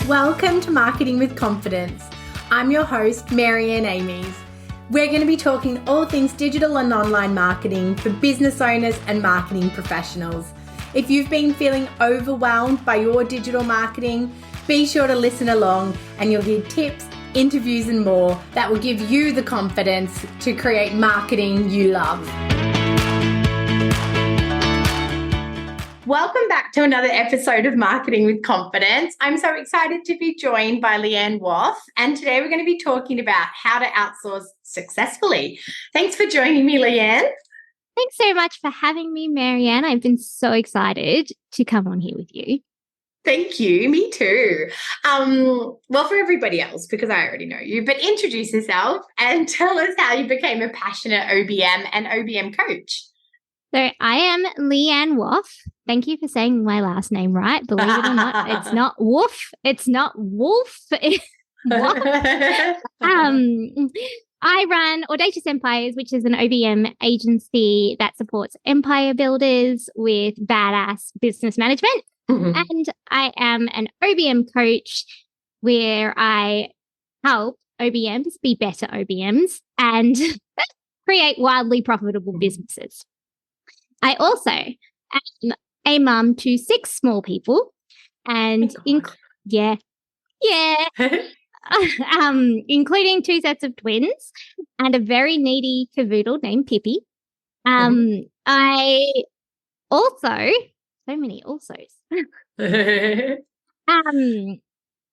Welcome to Marketing with Confidence. I'm your host, Marianne Amies. We're going to be talking all things digital and online marketing for business owners and marketing professionals. If you've been feeling overwhelmed by your digital marketing, be sure to listen along and you'll hear tips, interviews and more that will give you the confidence to create marketing you love. Welcome back to another episode of Marketing with Confidence. I'm so excited to be joined by Leanne Woff, and today we're going to be talking about how to outsource successfully. Thanks for joining me, Leanne. Thanks so much for having me, Marianne. I've been so excited to come on here with you. Thank you. Me too. Well, for everybody else, because I already know you, but introduce yourself and tell us how you became a passionate OBM and OBM coach. So I am Leanne Woff. Thank you for saying my last name right. Believe it or not, it's not Woff. It's not Wolf. It's Woff. I run Audacious Empires, which is an OBM agency that supports empire builders with badass business management. Mm-hmm. And I am an OBM coach where I help OBMs be better OBMs and create wildly profitable businesses. I also am a mum to 6 small people, and including 2 sets of twins and a very needy cavoodle named Pippi. I also, so many alsos. I am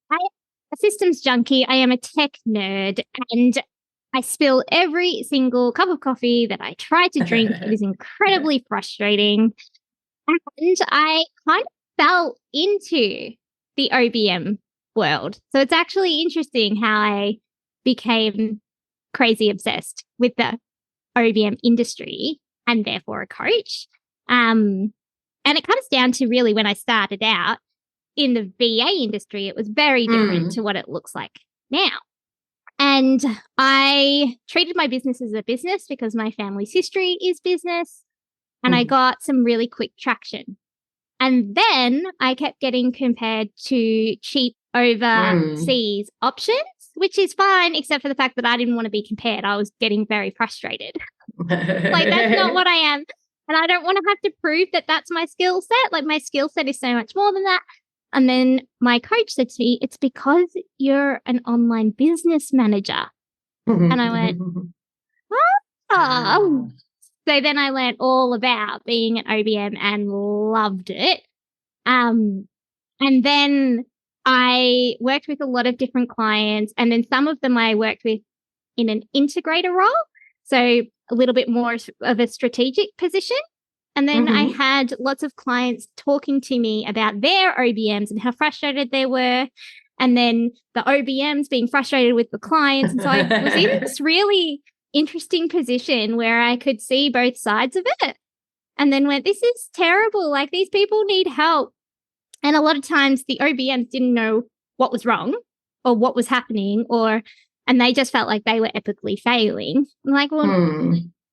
a systems junkie. I am a tech nerd, and I spill every single cup of coffee that I try to drink. It is incredibly frustrating. And I kind of fell into the OBM world. So it's actually interesting how I became crazy obsessed with the OBM industry and therefore a coach. And it comes down to really when I started out in the VA industry, it was very different to what it looks like now. And I treated my business as a business because my family's history is business. And I got some really quick traction. And then I kept getting compared to cheap overseas options, which is fine, except for the fact that I didn't want to be compared. I was getting very frustrated. Like, that's not what I am. And I don't want to have to prove that that's my skill set. Like, my skill set is so much more than that. And then my coach said to me, it's because you're an online business manager. And I went, oh. So then I learned all about being an OBM and loved it. And then I worked with a lot of different clients. And then some of them I worked with in an integrator role. So a little bit more of a strategic position. And then I had lots of clients talking to me about their OBMs and how frustrated they were. And then the OBMs being frustrated with the clients. And so I was in this really interesting position where I could see both sides of it. And then went, this is terrible. Like, these people need help. And a lot of times the OBMs didn't know what was wrong or what was happening, and they just felt like they were epically failing. I'm like, well,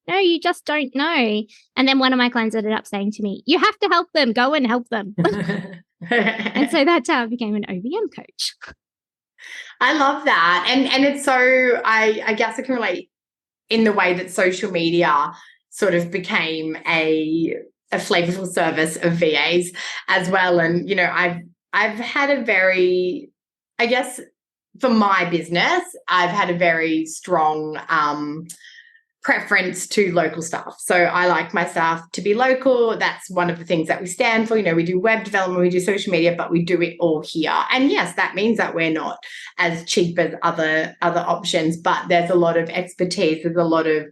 no, you just don't know. And then one of my clients ended up saying to me, you have to help them. Go and help them. And so that's how I became an OBM coach. I love that. And it's so, I guess I can relate in the way that social media sort of became a flavorful service of VAs as well. And, you know, I've had a very, I guess for my business, I've had a very strong preference to local staff. So I like my staff to be local. That's one of the things that we stand for. You know, we do web development, we do social media, but we do it all here. And yes, that means that we're not as cheap as other options, but there's a lot of expertise. There's a lot of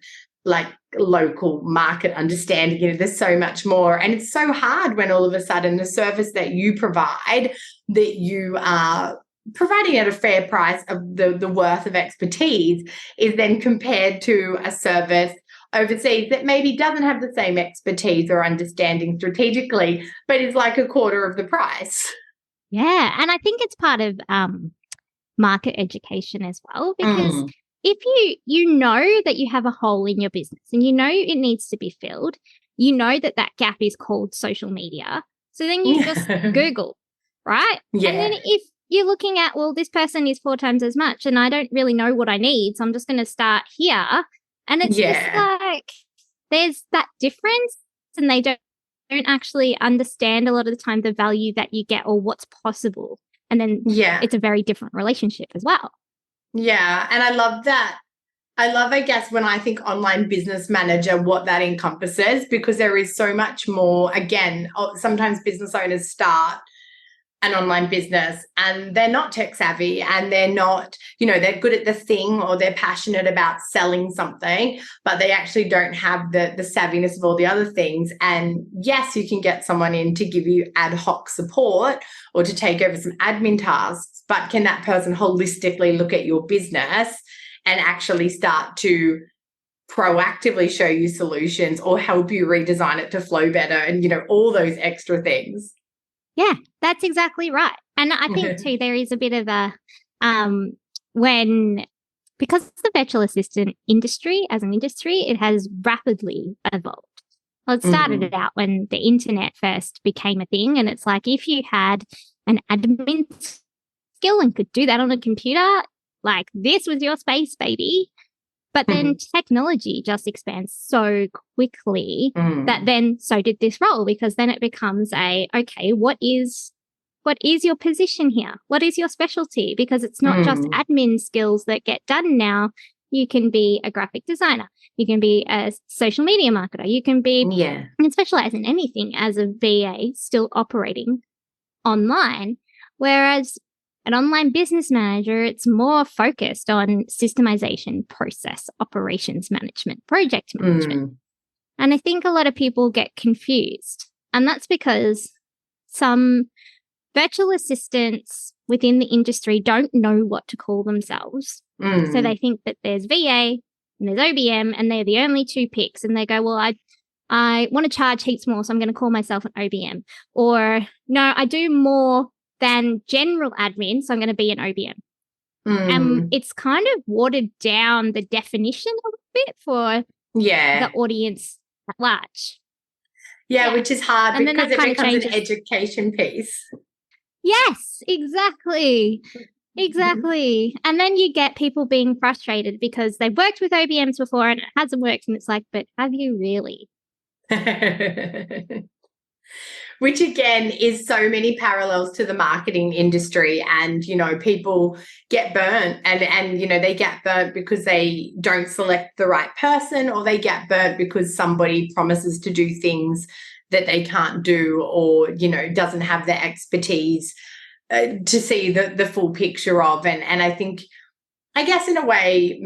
like local market understanding. You know, there's so much more. And it's so hard when all of a sudden the service that you provide, that you are providing at a fair price of the worth of expertise, is then compared to a service overseas that maybe doesn't have the same expertise or understanding strategically, but is like a quarter of the price. Yeah. And I think it's part of market education as well, because if you know that you have a hole in your business and you know it needs to be filled, you know that gap is called social media. So then you just Google, right? Yeah. And then you're looking at, well, this person is 4 times as much and I don't really know what I need, so I'm just going to start here. And it's just like there's that difference, and they don't actually understand a lot of the time the value that you get or what's possible. And then it's a very different relationship as well. Yeah, and I love that. I guess, when I think online business manager, what that encompasses, because there is so much more. Again, sometimes business owners start an online business and they're not tech savvy, and they're not, they're good at the thing, or they're passionate about selling something, but they actually don't have the savviness of all the other things. And yes, you can get someone in to give you ad hoc support or to take over some admin tasks, but can that person holistically look at your business and actually start to proactively show you solutions or help you redesign it to flow better, and, all those extra things? Yeah, that's exactly right. And I think too, there is a bit of a, because the virtual assistant industry as an industry, it has rapidly evolved. Well, it started out when the internet first became a thing, and it's like, if you had an admin skill and could do that on a computer, like, this was your space, baby. But then technology just expands so quickly that then so did this role, because then it becomes okay, what is your position here? What is your specialty? Because it's not just admin skills that get done now. You can be a graphic designer. You can be a social media marketer. You can be and specialize in anything as a VA still operating online. Whereas an online business manager, it's more focused on systemization, process, operations management, project management. And I think a lot of people get confused. And that's because some virtual assistants within the industry don't know what to call themselves. So they think that there's VA and there's OBM, and they're the only 2 picks. And they go, well, I want to charge heaps more, so I'm going to call myself an OBM. Or, no, I do more than general admin, so I'm going to be an OBM. It's kind of watered down the definition a little bit for the audience at large. Which is hard, and because it becomes an education piece. Yes, exactly. Exactly. And then you get people being frustrated because they've worked with OBMs before and it hasn't worked, and it's like, but have you really? Which again is so many parallels to the marketing industry. And, people get burnt and, they get burnt because they don't select the right person, or they get burnt because somebody promises to do things that they can't do, or, doesn't have the expertise to see the full picture of. And I think, I guess in a way,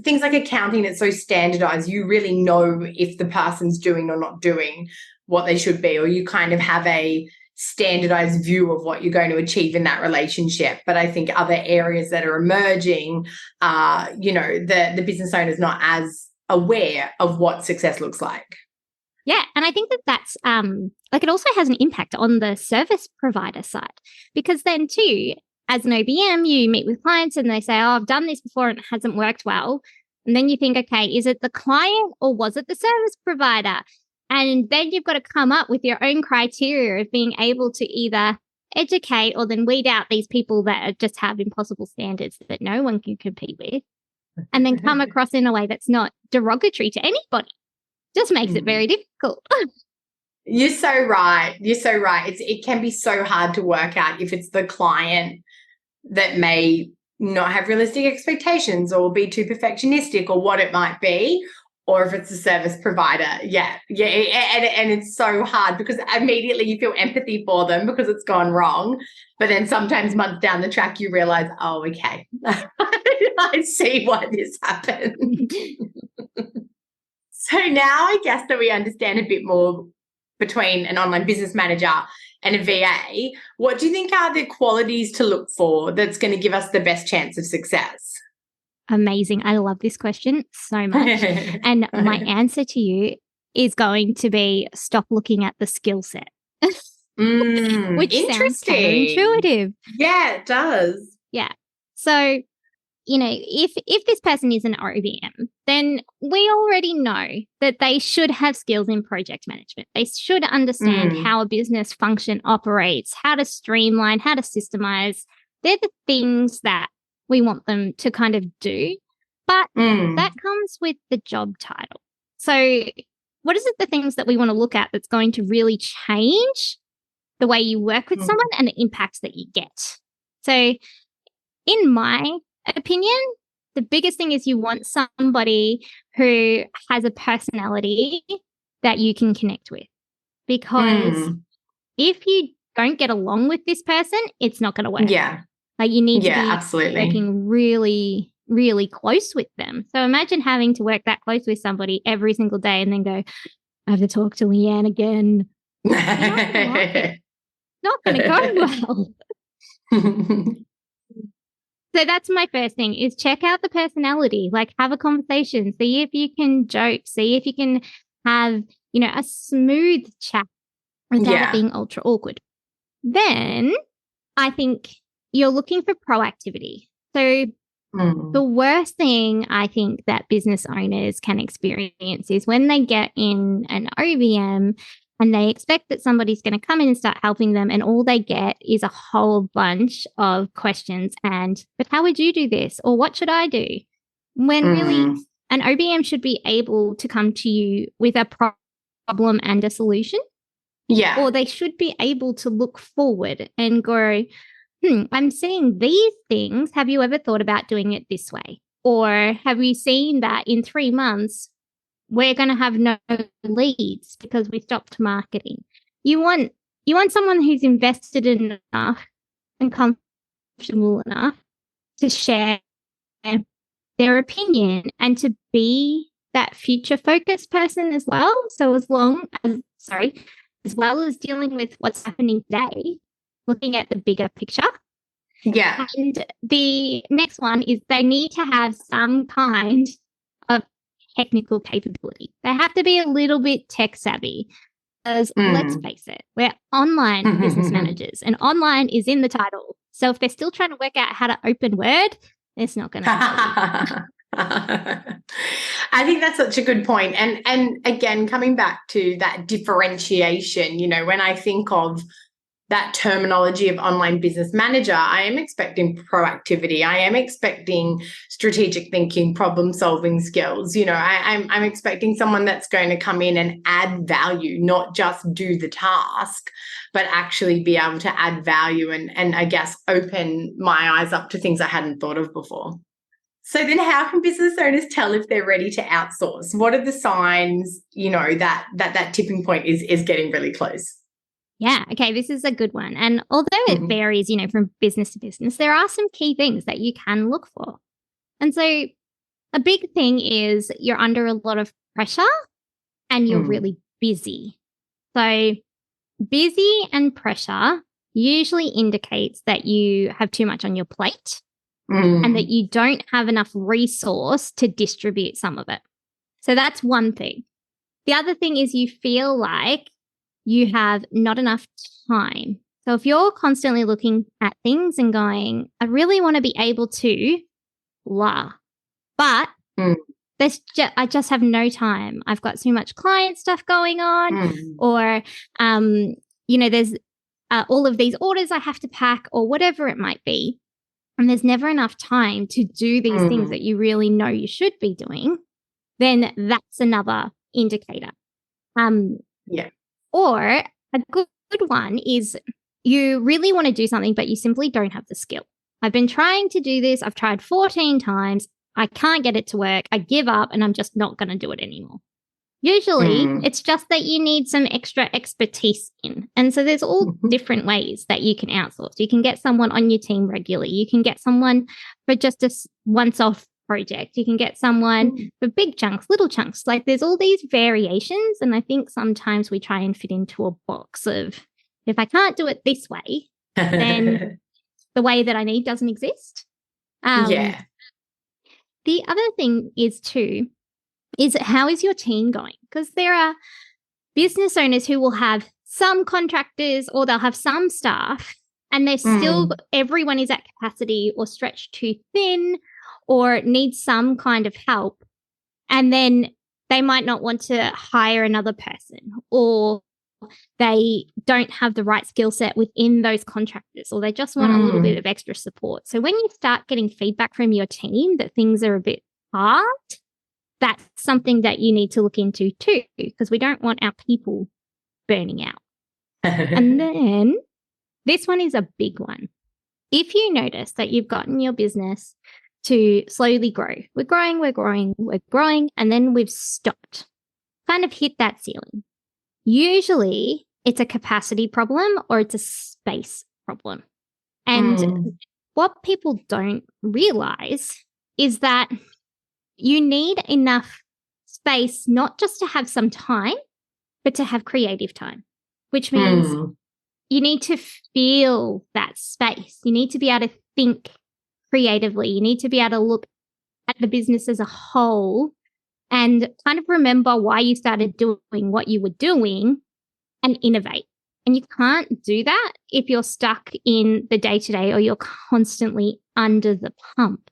things like accounting, it's so standardized, you really know if the person's doing or not doing what they should be, or you kind of have a standardized view of what you're going to achieve in that relationship. But I think other areas that are emerging are, the business owner's not as aware of what success looks like. Yeah, and I think that's it also has an impact on the service provider side, because then too, as an OBM, you meet with clients and they say, oh, I've done this before and it hasn't worked well. And then you think, okay, is it the client or was it the service provider? And then you've got to come up with your own criteria of being able to either educate or then weed out these people that just have impossible standards that no one can compete with, and then come across in a way that's not derogatory to anybody. Just makes it very difficult. You're so right. It can be so hard to work out if it's the client that may not have realistic expectations or be too perfectionistic or what it might be, or if it's a service provider. Yeah. And it's so hard because immediately you feel empathy for them because it's gone wrong. But then sometimes months down the track, you realize, oh, okay, I see why this happened. So now I guess that we understand a bit more between an online business manager and a VA, what do you think are the qualities to look for that's going to give us the best chance of success? Amazing. I love this question so much. And my answer to you is going to be stop looking at the skill set. Which sounds counterintuitive. Yeah, it does. Yeah. So if this person is an OBM, then we already know that they should have skills in project management. They should understand how a business function operates, how to streamline, how to systemize. They're the things that we want them to kind of do. But that comes with the job title. So what is it, the things that we want to look at that's going to really change the way you work with someone and the impacts that you get? So in my opinion, the biggest thing is you want somebody who has a personality that you can connect with. Because if you don't get along with this person, it's not going to work. Yeah. Like you need to be absolutely. working really, really close with them. So imagine having to work that close with somebody every single day and then go, I have to talk to Leanne again. It's not going to go well. So that's my first thing, is check out the personality, like have a conversation, see if you can joke, see if you can have, a smooth chat without it being ultra awkward. Then I think you're looking for proactivity. So the worst thing I think that business owners can experience is when they get in an OBM and they expect that somebody's going to come in and start helping them, and all they get is a whole bunch of questions but how would you do this? Or what should I do? When really an OBM should be able to come to you with a problem and a solution. Yeah. Or they should be able to look forward and go, I'm seeing these things. Have you ever thought about doing it this way? Or have you seen that in 3 months, we're going to have no leads because we stopped marketing? You want someone who's invested enough and comfortable enough to share their opinion and to be that future-focused person as well. So as well as dealing with what's happening today, looking at the bigger picture. Yeah. And the next one is they need to have some kind of technical capability. They have to be a little bit tech savvy, because let's face it, we're online business managers and online is in the title. So if they're still trying to work out how to open Word, it's not going to happen. I think that's such a good point. And again, coming back to that differentiation, when I think of that terminology of online business manager, I am expecting proactivity. I am expecting strategic thinking, problem solving skills. I'm expecting someone that's going to come in and add value, not just do the task, but actually be able to add value and I guess open my eyes up to things I hadn't thought of before. So then how can business owners tell if they're ready to outsource? What are the signs, that tipping point is getting really close? Yeah, okay, this is a good one. And although it varies, from business to business, there are some key things that you can look for. And so a big thing is you're under a lot of pressure and you're really busy. So busy and pressure usually indicates that you have too much on your plate and that you don't have enough resource to distribute some of it. So that's one thing. The other thing is you feel like you have not enough time. So if you're constantly looking at things and going, I really want to be able to blah, but I just have no time. I've got so much client stuff going on, or, there's all of these orders I have to pack, or whatever it might be. And there's never enough time to do these things that you really know you should be doing, then that's another indicator. Or a good one is you really want to do something, but you simply don't have the skill. I've been trying to do this. I've tried 14 times. I can't get it to work. I give up and I'm just not going to do it anymore. Usually it's just that you need some extra expertise in. And so there's all different ways that you can outsource. You can get someone on your team regularly. You can get someone for just a once-off project. You can get someone for big chunks, little chunks. Like there's all these variations. And I think sometimes we try and fit into a box of, if I can't do it this way, then the way that I need doesn't exist. The other thing is how is your team going? Because there are business owners who will have some contractors or they'll have some staff and they're still, everyone is at capacity or stretched too thin, or need some kind of help, and then they might not want to hire another person, or they don't have the right skill set within those contractors, or they just want a little bit of extra support. So when you start getting feedback from your team that things are a bit hard, that's something that you need to look into too, because we don't want our people burning out. And then this one is a big one. If you notice that you've gotten your business to slowly grow, we're growing, and then we've stopped, kind of hit that ceiling. Usually it's a capacity problem or it's a space problem. And what people don't realize is that you need enough space not just to have some time, but to have creative time, which means you need to feel that space. You need to be able to think creatively. You need to be able to look at the business as a whole and kind of remember why you started doing what you were doing and innovate. And you can't do that if you're stuck in the day-to-day or you're constantly under the pump.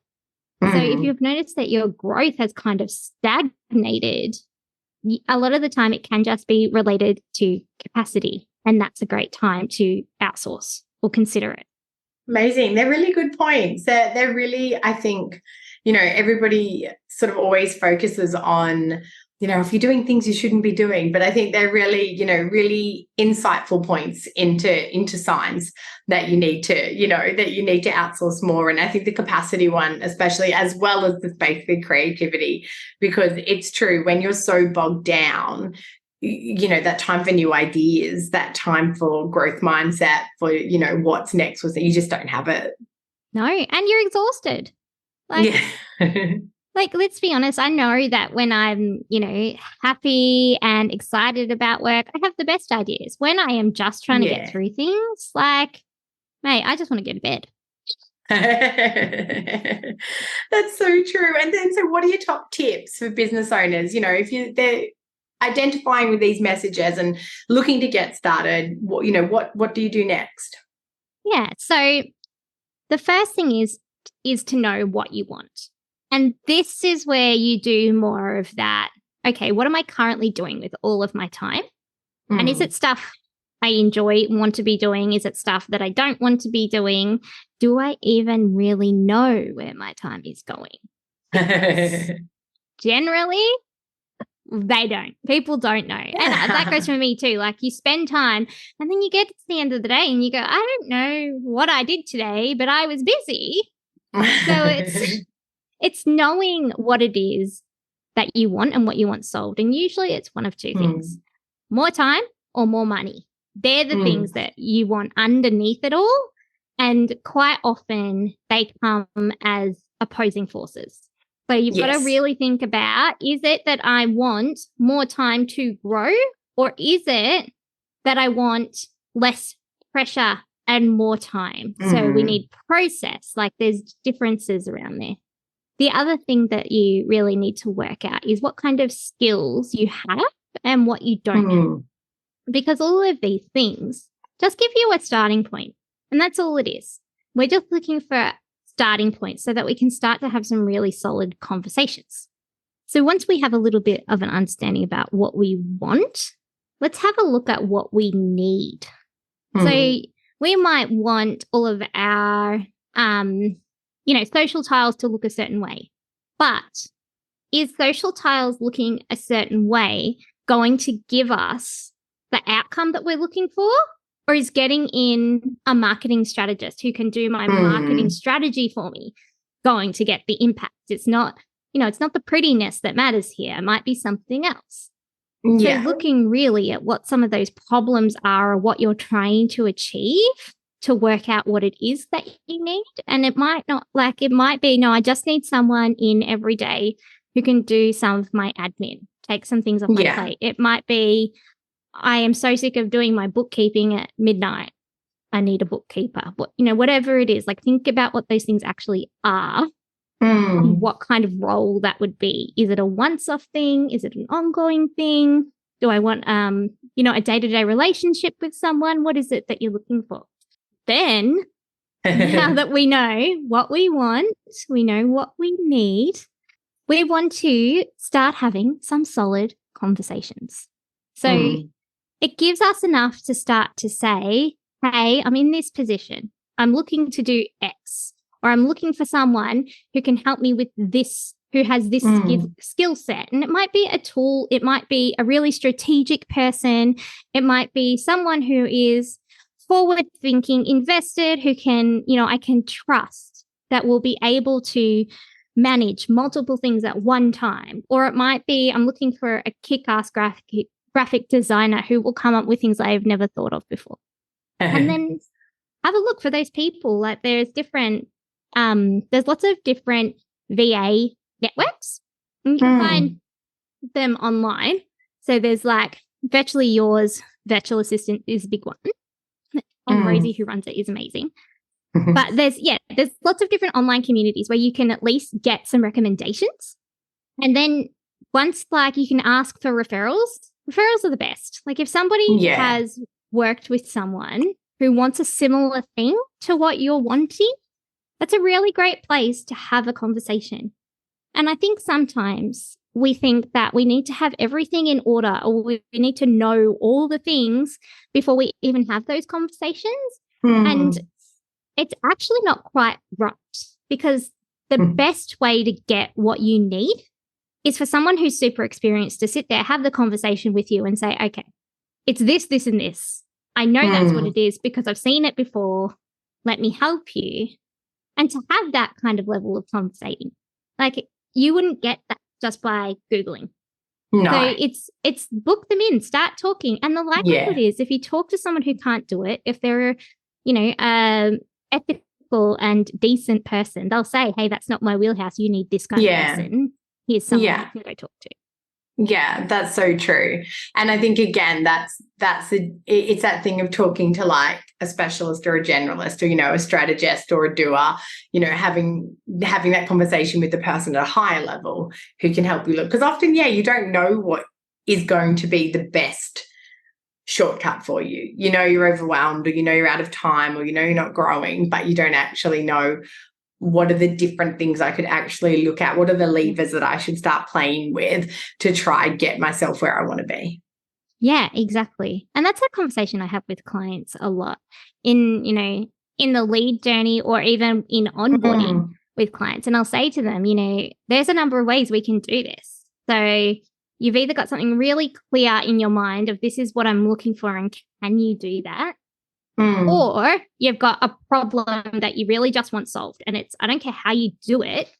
So if you've noticed that your growth has kind of stagnated, a lot of the time it can just be related to capacity. And that's a great time to outsource or consider it. Amazing. They're really good points. They're really, I think, everybody sort of always focuses on, if you're doing things you shouldn't be doing. But I think they're really, really insightful points into signs that you need to, that you need to outsource more. And I think the capacity one, especially, as well as the space for creativity, because it's true, when you're so bogged down, that time for new ideas, that time for growth mindset, for, what's next, was that you just don't have it. No, and you're exhausted. Like, let's be honest, I know that when I'm, happy and excited about work, I have the best ideas. When I am just trying to get through things, like, mate, I just want to go to bed. That's so true. And then, so what are your top tips for business owners? If they're identifying with these messages and looking to get started, what do you do next? Yeah. So the first thing is to know what you want. And this is where you do more of that. Okay, what am I currently doing with all of my time? And is it stuff I enjoy, want to be doing? Is it stuff that I don't want to be doing? Do I even really know where my time is going? Generally, they don't. People don't know. And that goes for me too. Like, you spend time and then you get to the end of the day and you go, I don't know what I did today, but I was busy. So it's knowing what it is that you want and what you want solved. And usually it's one of two things: more time or more money. They're the things that you want underneath it all. And quite often they come as opposing forces. So you've got to really think about, is it that I want more time to grow, or is it that I want less pressure and more time? So we need process. Like, there's differences around there. The other thing that you really need to work out is what kind of skills you have and what you don't have. Because all of these things just give you a starting point. And that's all it is. We're just looking for starting points so that we can start to have some really solid conversations. So once we have a little bit of an understanding about what we want, let's have a look at what we need. So we might want all of our social tiles to look a certain way. But is social tiles looking a certain way going to give us the outcome that we're looking for? Or is getting in a marketing strategist who can do my marketing strategy for me going to get the impact? It's not, it's not the prettiness that matters here. It might be something else. So looking really at what some of those problems are or what you're trying to achieve to work out what it is that you need. And it might not, it might be, no, I just need someone in every day who can do some of my admin, take some things off my plate. It might be, I am so sick of doing my bookkeeping at midnight. I need a bookkeeper. Whatever it is, think about what those things actually are, what kind of role that would be. Is it a once-off thing? Is it an ongoing thing? Do I want, a day-to-day relationship with someone? What is it that you're looking for? Then now that we know what we want, we know what we need, we want to start having some solid conversations. So it gives us enough to start to say, hey, I'm in this position. I'm looking to do X, or I'm looking for someone who can help me with this, who has this skill set. And it might be a tool. It might be a really strategic person. It might be someone who is forward thinking, invested, who can, I can trust, that will be able to manage multiple things at one time. Or it might be, I'm looking for a kick-ass graphic designer who will come up with things I've never thought of before. And then have a look for those people. Like there's lots of different VA networks, and you can find them online. So there's like Virtually Yours, Virtual Assistant is a big one. And Rosie, who runs it, is amazing. But there's lots of different online communities where you can at least get some recommendations. And then once you can ask for referrals are the best. Like if somebody has worked with someone who wants a similar thing to what you're wanting, that's a really great place to have a conversation. And I think sometimes we think that we need to have everything in order, or we need to know all the things before we even have those conversations. And it's actually not quite right, because the best way to get what you need is for someone who's super experienced to sit there, have the conversation with you and say, okay, it's this, this, and this. I know that's what it is because I've seen it before. Let me help you. And to have that kind of level of conversating, like you wouldn't get that just by Googling. No. So it's book them in, start talking. And the likelihood is if you talk to someone who can't do it, if they're, ethical and decent person, they'll say, hey, that's not my wheelhouse. You need this kind of person. Here's someone you can go talk to. Yeah, that's so true. And I think, again, it's that thing of talking to like a specialist or a generalist or, a strategist or a doer, having that conversation with the person at a higher level who can help you look. Because often, you don't know what is going to be the best shortcut for you. You're overwhelmed, or you're out of time, or you're not growing, but you don't actually know what are the different things I could actually look at? What are the levers that I should start playing with to try get myself where I want to be? Yeah, exactly. And that's a conversation I have with clients a lot in the lead journey, or even in onboarding with clients. And I'll say to them, there's a number of ways we can do this. So you've either got something really clear in your mind of this is what I'm looking for, and can you do that? Or you've got a problem that you really just want solved. And I don't care how you do it,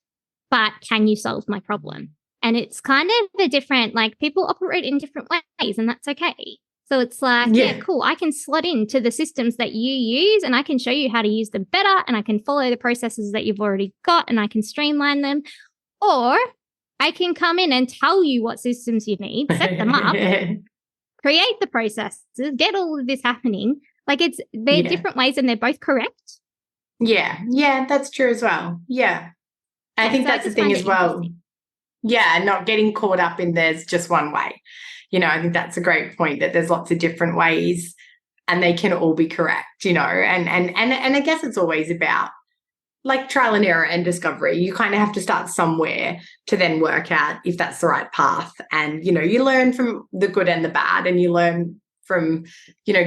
but can you solve my problem? And it's kind of a different, people operate in different ways, and that's okay. So it's like, cool, I can slot into the systems that you use, and I can show you how to use them better, and I can follow the processes that you've already got, and I can streamline them. Or I can come in and tell you what systems you need, set them up, create the processes, get all of this happening. They're different ways, and they're both correct. Yeah, that's true as well. Yeah. I think that's the thing as well. Yeah, not getting caught up in there's just one way. I think that's a great point, that there's lots of different ways and they can all be correct, and I guess it's always about trial and error and discovery. You kind of have to start somewhere to then work out if that's the right path. And, you learn from the good and the bad, and you learn from,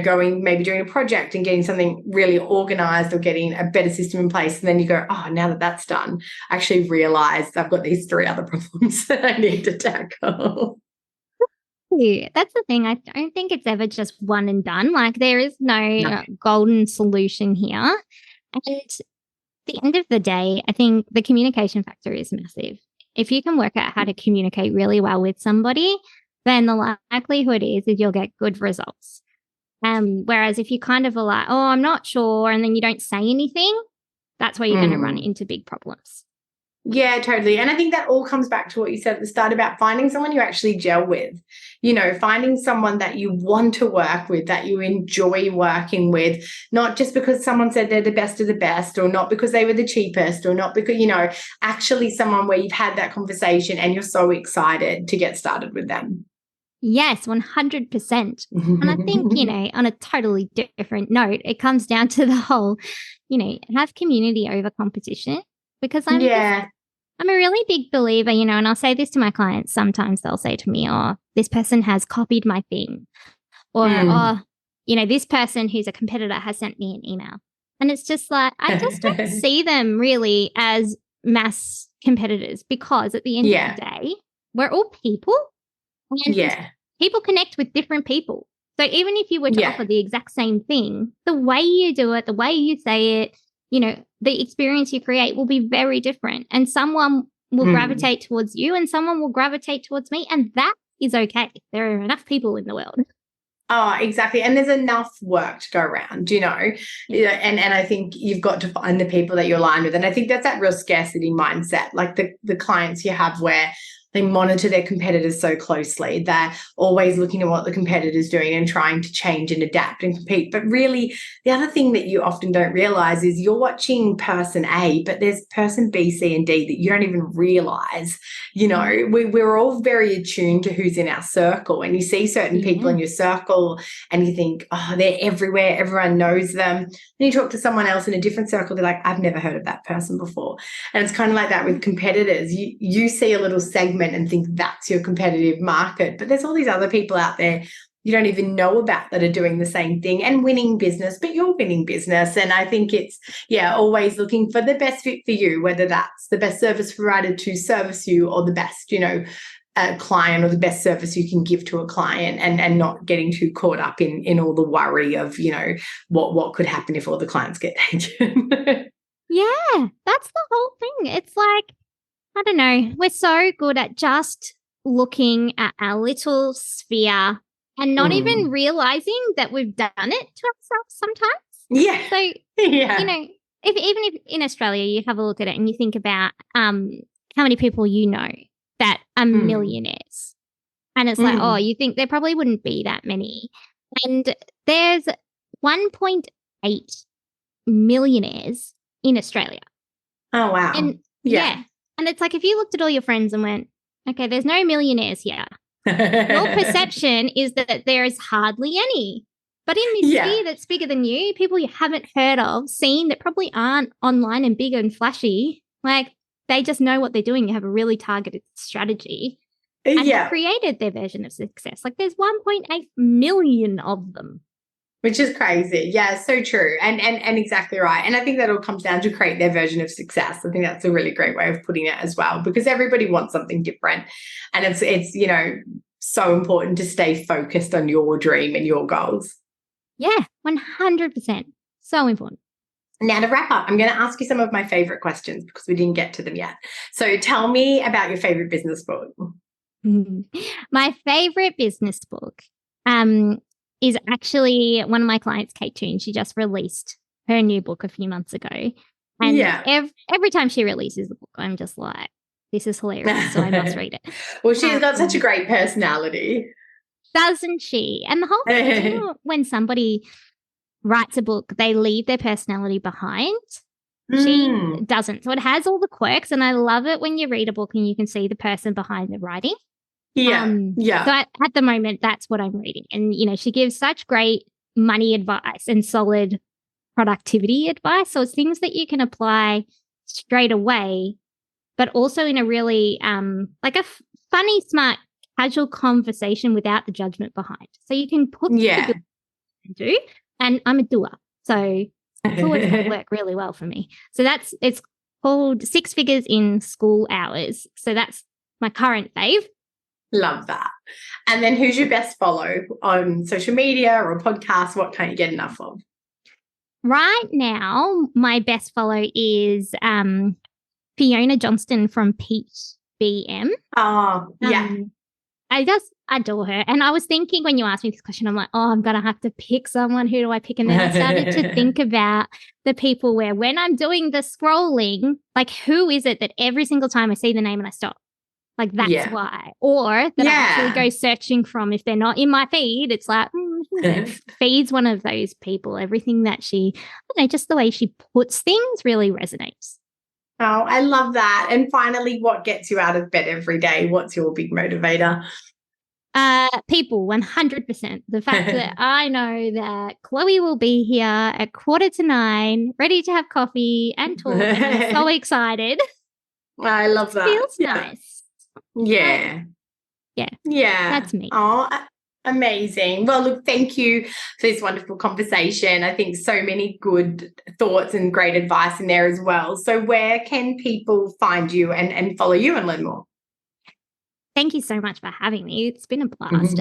going, maybe doing a project and getting something really organized or getting a better system in place. And then you go, oh, now that that's done, I actually realized I've got these 3 other problems that I need to tackle. That's the thing. I don't think it's ever just one and done. There is no golden solution here. And at the end of the day, I think the communication factor is massive. If you can work out how to communicate really well with somebody, then the likelihood is you'll get good results. Whereas if you kind of are like, oh, I'm not sure, and then you don't say anything, that's where you're going to run into big problems. Yeah, totally. And I think that all comes back to what you said at the start about finding someone you actually gel with, finding someone that you want to work with, that you enjoy working with, not just because someone said they're the best of the best, or not because they were the cheapest, or not because, actually someone where you've had that conversation and you're so excited to get started with them. Yes, 100%. And I think, on a totally different note, it comes down to the whole, have community over competition, because I'm a really big believer, and I'll say this to my clients. Sometimes they'll say to me, oh, this person has copied my thing, or, this person who's a competitor has sent me an email. And it's just like, I just don't see them really as mass competitors, because at the end of the day, we're all people. And people connect with different people. So even if you were to offer the exact same thing, the way you do it, the way you say it, the experience you create will be very different. And someone will gravitate towards you and someone will gravitate towards me. And that is okay. There are enough people in the world. Oh, exactly. And there's enough work to go around, and I think you've got to find the people that you align with. And I think that's that real scarcity mindset, like the clients you have where they monitor their competitors so closely. They're always looking at what the competitor's doing and trying to change and adapt and compete. But really, the other thing that you often don't realize is you're watching person A, but there's person B, C, and D that you don't even realize. We're all very attuned to who's in our circle, and you see certain people in your circle and you think, oh, they're everywhere. Everyone knows them. Then you talk to someone else in a different circle. They're like, I've never heard of that person before. And it's kind of like that with competitors. You see a little segment and think that's your competitive market, but there's all these other people out there you don't even know about that are doing the same thing and winning business, but you're winning business. And I think it's always looking for the best fit for you, whether that's the best service provider to service you or the best client or the best service you can give to a client, and not getting too caught up in all the worry of what could happen if all the clients get taken. Yeah, that's the whole thing. It's like, I don't know, we're so good at just looking at our little sphere and not even realizing that we've done it to ourselves sometimes. Yeah. So, even if in Australia you have a look at it and you think about how many people that are millionaires, and it's like, oh, you think there probably wouldn't be that many. And there's 1.8 millionaires in Australia. Oh, wow. And and it's like, if you looked at all your friends and went, okay, there's no millionaires here. Your perception is that there is hardly any. But in this sphere that's bigger than you, people you haven't heard of, seen, that probably aren't online and big and flashy, like they just know what they're doing. You have a really targeted strategy and have created their version of success. Like there's 1.8 million of them. Which is crazy. Yeah, so true. And exactly right. And I think that all comes down to create their version of success. I think that's a really great way of putting it as well, because everybody wants something different. And it's so important to stay focused on your dream and your goals. Yeah, 100%. So important. Now, to wrap up, I'm going to ask you some of my favorite questions because we didn't get to them yet. So tell me about your favorite business book. My favorite business book is actually one of my clients, Kate Toon. She just released her new book a few months ago. And every time she releases a book, I'm just like, this is hilarious, so I must read it. Well, she's got such a great personality. Doesn't she? And the whole thing, when somebody writes a book, they leave their personality behind. She doesn't. So it has all the quirks, and I love it when you read a book and you can see the person behind the writing. So at the moment, that's what I'm reading. And, she gives such great money advice and solid productivity advice. So it's things that you can apply straight away, but also in a really like a funny, smart, casual conversation without the judgment behind. So you can put and do. And I'm a doer. So it's always going to work really well for me. So it's called 6 Figures in School Hours. So that's my current fave. Love that. And then who's your best follow on social media or a podcast? What can't you get enough of? Right now, my best follow is Fiona Johnston from Peach BM. Oh, yeah. I just adore her. And I was thinking when you asked me this question, I'm like, oh, I'm going to have to pick someone. Who do I pick? And then I started to think about the people where when I'm doing the scrolling, like who is it that every single time I see the name and I stop? Like that's why. Or that I actually go searching from. If they're not in my feed, it's like, feed's one of those people. Everything that she, just the way she puts things really resonates. Oh, I love that. And finally, what gets you out of bed every day? What's your big motivator? People, 100%. The fact that I know that Chloe will be here at 8:45, ready to have coffee and talk, and I'm so excited. I love that. Feels nice. Yeah. Yeah. That's me. Oh, amazing. Well, look, thank you for this wonderful conversation. I think so many good thoughts and great advice in there as well. So where can people find you and follow you and learn more? Thank you so much for having me. It's been a blast.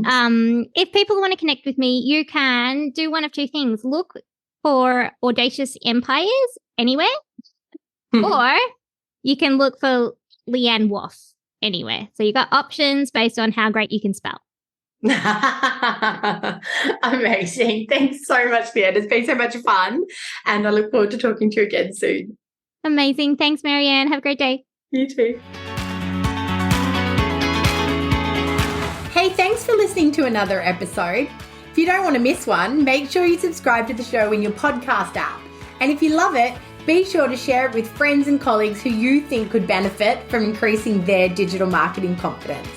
If people want to connect with me, you can do one of two things. Look for Audacious Empires anywhere, or you can look for Leanne Woff anywhere. So you got options based on how great you can spell. Amazing. Thanks so much, Leanne. It's been so much fun, and I look forward to talking to you again soon. Amazing. Thanks, Marianne. Have a great day. You too. Hey, thanks for listening to another episode. If you don't want to miss one, make sure you subscribe to the show in your podcast app. And if you love it, be sure to share it with friends and colleagues who you think could benefit from increasing their digital marketing confidence.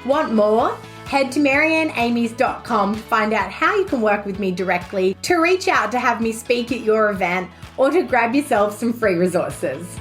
Want more? Head to marianneamies.com to find out how you can work with me directly, to reach out to have me speak at your event, or to grab yourself some free resources.